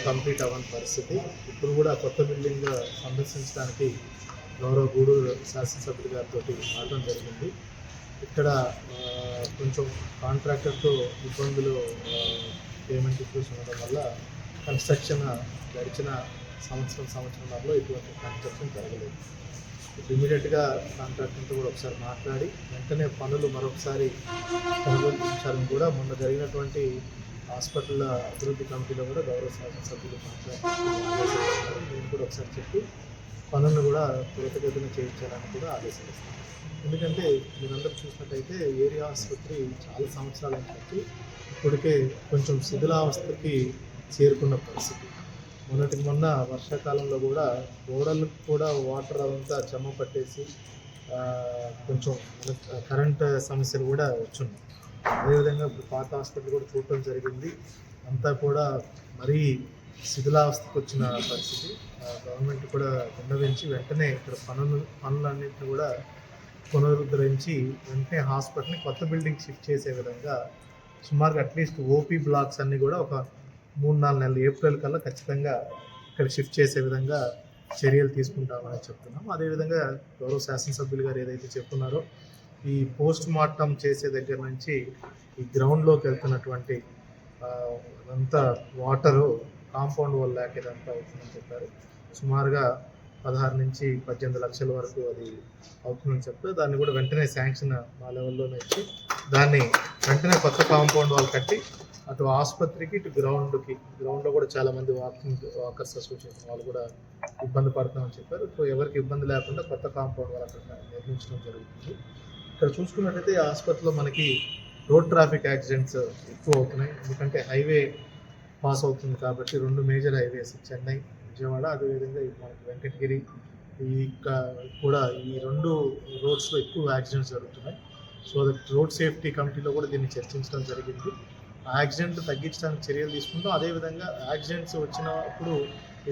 Complete అవ్వని పరిస్థితి. ఇప్పుడు కూడా కొత్త బిల్డింగ్ సందర్శించడానికి గౌరవ గూడూరు శాసనసభ్యులు గారితో రావడం జరిగింది. ఇక్కడ కొంచెం కాంట్రాక్టర్తో ఇబ్బందులు, పేమెంట్ ఇష్యూస్ ఉండడం వల్ల కన్స్ట్రక్షన్ గడిచిన సంవత్సరంలో ఇటువంటి కన్స్ట్రక్షన్ జరగలేదు. ఇమీడియట్గా కాంట్రాక్టర్తో కూడా ఒకసారి మాట్లాడి వెంటనే పనులు మరొకసారి ప్రారంభించాలని కూడా మొన్న జరిగినటువంటి హాస్పిటల్ అభివృద్ధి కమిటీలో కూడా గౌరవ శాసనసభ్యులు మాట్లాడుతున్నారు. నేను కూడా ఒకసారి చెప్పి పనులను కూడా త్వరితగతిన చేయించాలని కూడా ఆదేశిస్తాను. ఎందుకంటే మీరందరూ చూసినట్టయితే ఏరియా ఆసుపత్రి చాలా సంవత్సరాల నుంచి ఇప్పటికే కొంచెం శిథిలావస్థకి చేరుకున్న పరిస్థితి. మొన్న వర్షాకాలంలో కూడా గోడలకు కూడా వాటర్ అంతా చెమ్మ పట్టేసి కొంచెం కరెంట్ సమస్యలు కూడా వచ్చున్నాయి. అదేవిధంగా ఇప్పుడు పాత హాస్పిటల్ కూడా చూడటం జరిగింది. అంతా కూడా మరీ శిథిలావస్థకు వచ్చిన పరిస్థితి. గవర్నమెంట్ కూడా విన్నవించి వెంటనే ఇక్కడ పనులన్నింటినీ కూడా పునరుద్ధరించి వెంటనే హాస్పిటల్ని కొత్త బిల్డింగ్ షిఫ్ట్ చేసే విధంగా సుమారుగా అట్లీస్ట్ ఓపీ బ్లాక్స్ అన్నీ కూడా ఒక 3-4 నెలలు ఏప్రిల్ కల్లా ఖచ్చితంగా ఇక్కడ షిఫ్ట్ చేసే విధంగా చర్యలు తీసుకుంటామని చెప్తున్నాం. అదేవిధంగా గౌరవ శాసనసభ్యులు గారు ఏదైతే చెప్తున్నారో ఈ పోస్ట్ మార్టం చేసే దగ్గర నుంచి ఈ గ్రౌండ్లోకి వెళ్తున్నటువంటి అంతా వాటరు కాంపౌండ్ వల్ల లేక ఇదంతా అవుతుందని చెప్పారు. సుమారుగా 16 నుంచి 18 లక్షల వరకు అది అవుతుందని చెప్తే దాన్ని కూడా వెంటనే శాంక్షన్ మా లెవెల్లోనే ఇచ్చి దాన్ని వెంటనే కొత్త కాంపౌండ్ వాళ్ళు కట్టి అటు ఆసుపత్రికి ఇటు గ్రౌండ్లో కూడా చాలామంది వాకర్స్ అసోసియేషన్ వాళ్ళు కూడా ఇబ్బంది పడతామని చెప్పారు. సో ఎవరికి ఇబ్బంది లేకుండా కొత్త కాంపౌండ్ వాళ్ళు అక్కడ నిర్మించడం జరుగుతుంది. ఇక్కడ చూసుకున్నట్టయితే ఈ హాస్పిటల్లో మనకి రోడ్ ట్రాఫిక్ యాక్సిడెంట్స్ ఎక్కువ అవుతున్నాయి. ఎందుకంటే హైవే పాస్ అవుతుంది కాబట్టి 2 మేజర్ హైవేస్ చెన్నై, విజయవాడ, అదేవిధంగా మనకి వెంకటగిరి కూడా ఈ 2 రోడ్స్లో ఎక్కువ యాక్సిడెంట్స్ జరుగుతున్నాయి. సో రోడ్ సేఫ్టీ కమిటీలో కూడా దీన్ని చర్చించడం జరిగింది. ఆ యాక్సిడెంట్ తగ్గించడానికి చర్యలు తీసుకుంటాం. అదేవిధంగా యాక్సిడెంట్స్ వచ్చినప్పుడు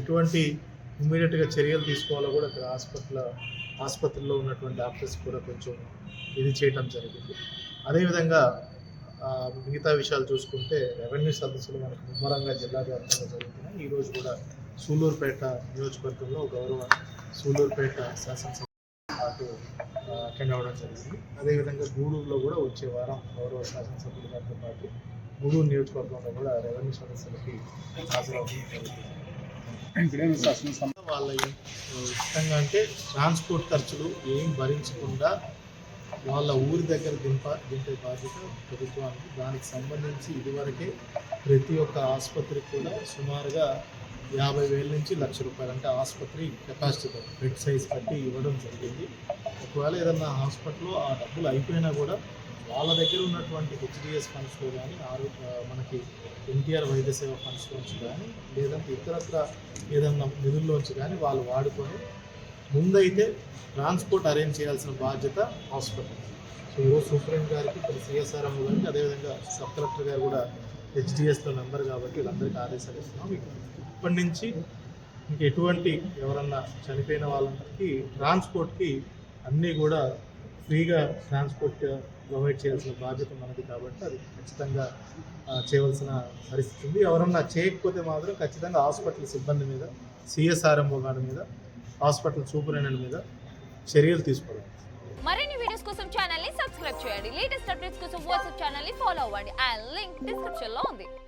ఎటువంటి ఇమ్మీడియట్గా చర్యలు తీసుకోవాలో కూడా ఇక్కడ ఆసుపత్రిలో ఉన్నటువంటి డాక్టర్స్ కూడా కొంచెం ఇది చేయడం జరిగింది. అదేవిధంగా మిగతా విషయాలు చూసుకుంటే రెవెన్యూ సదస్సులు మనకు ముమ్మరంగా జిల్లా వ్యాప్తంగా జరుగుతున్నాయి. ఈరోజు కూడా సూలూరుపేట నియోజకవర్గంలో గౌరవ సూలూరుపేట శాసనసభ అటెండ్ అవ్వడం జరిగింది. అదేవిధంగా గూడూరులో కూడా వచ్చే వారం గౌరవ శాసనసభ్యుల గారితో పాటు గూడూరు నియోజకవర్గంలో కూడా రెవెన్యూ సదస్సులకి హాజరవడం జరుగుతుంది. వాళ్ళ ఇష్టంగా అంటే ట్రాన్స్పోర్ట్ ఖర్చులు ఏం భరించకుండా వాళ్ళ ఊరి దగ్గర దింపే బాధ్యత ప్రభుత్వానికి. దానికి సంబంధించి ఇదివరకే ప్రతి ఒక్క ఆసుపత్రికి కూడా సుమారుగా 50,000 నుంచి ₹1,00,000 అంటే ఆసుపత్రి కెపాసిటీ బెడ్ సైజ్ కట్టి ఇవ్వడం జరిగింది. ఒకవేళ ఏదన్నా హాస్పిటల్లో ఆ డబ్బులు అయిపోయినా కూడా వాళ్ళ దగ్గర ఉన్నటువంటి హెచ్డిఎస్ ఫండ్స్లో కానీ మనకి ఎన్టీఆర్ వైద్య సేవ ఫండ్స్లోంచి కానీ లేదంటే ఇతరత్ర ఏదన్నా నిధుల్లోంచి కానీ వాళ్ళు వాడుకొని ముందైతే ట్రాన్స్పోర్ట్ అరేంజ్ చేయాల్సిన బాధ్యత హాస్పిటల్. సో ఈరోజు సూపరింటెండెంట్ గారికి, ఇక్కడ సిఎస్ఆర్ఎం గారికి, అదేవిధంగా సబ్ కలెక్టర్ గారు కూడా హెచ్డిఎస్లో మెంబర్ కాబట్టి వీళ్ళందరికీ ఆదేశాలు ఇస్తున్నాం. ఇప్పటి నుంచి ఇంక ఎటువంటి ఎవరన్నా చనిపోయిన వాళ్ళకి ట్రాన్స్పోర్ట్కి అన్నీ కూడా ఫ్రీగా ట్రాన్స్పోర్ట్ ప్రొవైడ్ చేయాల్సిన బాధ్యత మనది కాబట్టి అది ఖచ్చితంగా చేయవలసిన పరిస్థితి ఉంది. ఎవరన్నా చేయకపోతే మాత్రం ఖచ్చితంగా హాస్పిటల్ సిబ్బంది మీద, సిఎస్ఆర్ఎంఓ గారి మీద, హాస్పిటల్ సూపరింటెండెంట్ మీద చర్యలు తీసుకోవాలి. మరిన్ని వీడియోస్ కోసం ఛానల్ ని సబ్స్క్రైబ్ చేయండి. లేటెస్ట్ అప్డేట్స్ కోసం వాట్సాప్ ఛానల్ ని ఫాలో అవ్వండి. ఆ లింక్ డిస్క్రిప్షన్ లో ఉంది.